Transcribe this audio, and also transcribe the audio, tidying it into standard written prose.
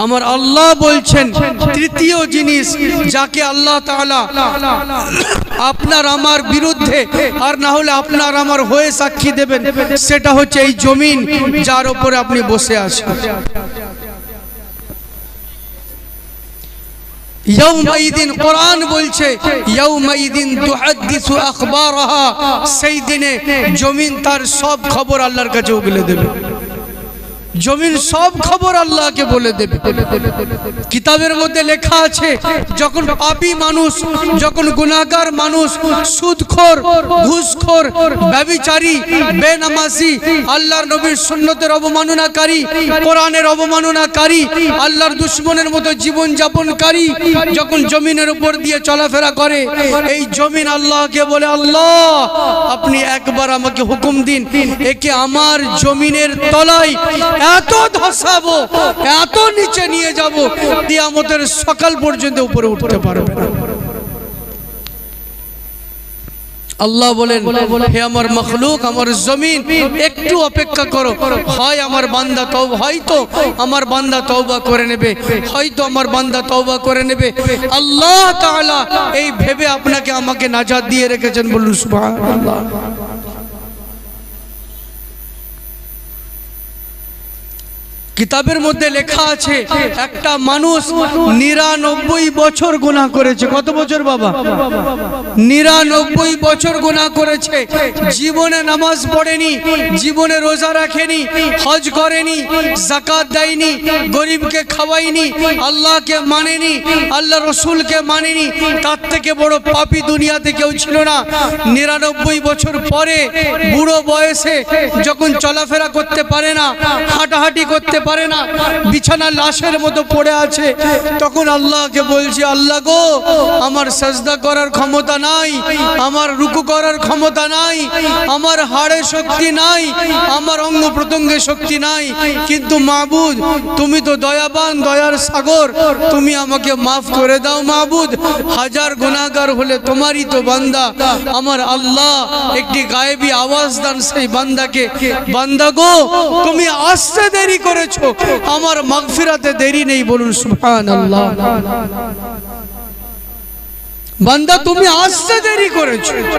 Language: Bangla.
আমার আল্লাহ বলছেন তৃতীয় জিনিস যাকে আল্লাহ তাআলা আপনার আমার বিরুদ্ধে আর না হলে আপনার আমার হয়ে সাক্ষী দেবেন, সেটা হচ্ছে এই জমিন যার উপরে আপনি বসে আছেন। ইয়াউমাইদিন কোরআন বলছে ইয়াউমাইদিন তুহাদ্দিসু আখবারাহা, সেই দিনে জমিন তার সব খবর আল্লাহর কাছে উগলে দেবে। জমিন সব খবর আল্লাহকে বলে দেবে। কিতাবের মধ্যে লেখা আছে যখন পাপী মানুষ, যখন গুনাহগার মানুষ, সুদখোর, ঘুষখোর, ব্যভিচারী, বেনামাজি, আল্লাহর নবীর সুন্নতের অবমাননাকারী, কোরআনের অবমাননাকারী, আল্লাহর দুশমনের মতো জীবন যাপনকারী যখন জমিনের উপর দিয়ে চলাফেরা করে, এই জমিন আল্লাহকে বলে, আল্লাহ আপনি একবার আমাকে হুকুম দিন, একে আমার জমিনের তলায় এত ধসাবো, এত নিচে নিয়ে যাব, কিয়ামতের সকাল পর্যন্ত উপরে উঠতে পারবে না। আল্লাহ বলেন, হে আমার মখলুক, আমার জমিন একটু অপেক্ষা করো, হয় আমার বান্দা তওবা, হয়তো আমার বান্দা তওবা করে নেবে, হয়তো আমার বান্দা তওবা করে নেবে। আল্লাহ তাআলা এই ভেবে আপনাকে আমাকে নাজাত দিয়ে রেখেছেন, বলুন সুবহানাল্লাহ। কিতাবের মধ্যে লেখা আছে একটা মানুষ 99 বছর গুনাহ করেছে। কত বছর বাবা? 99 বছর গুনাহ করেছে। জীবনে নামাজ পড়েনি, জীবনে রোজা রাখেনি, হজ করেনি, যাকাত দেয়নি, গরিবকে খাওয়ায়নি, আল্লাহকে মানেনি, আল্লাহ রসুলকে মানেনি। তার থেকে বড় পাপী দুনিয়াতে কেউ ছিল না। 99 বছর পরে বুড়ো বয়সে যখন চলাফেরা করতে পারে না, হাঁটাহাঁটি করতে পারে না, বিছানা লাশের মতো পড়ে আছে, তখন আল্লাহকে বলছে, আল্লাহ গো, আমার সাজদা করার ক্ষমতা নাই, আমার রুকু করার ক্ষমতা নাই, আমার হাড়ে শক্তি নাই, আমার অঙ্গ প্রত্যঙ্গে শক্তি নাই, কিন্তু মাবুদ তুমি তো দয়াবান, দয়ার সাগর, তুমি আমাকে মাফ করে দাও মাবুদ। হাজার গুনাহগার হলে তোমারই তো বান্দা। আমার আল্লাহ একটি গায়েবী আওয়াজ দেন সেই বান্দাকে, বান্দা গো তুমি আসতে দেরি করেছো, আমার মাগফিরাতে দেরি নেই, বলুন সুবহানাল্লাহ। বান্দা তুমি আসতে দেরি করেছো।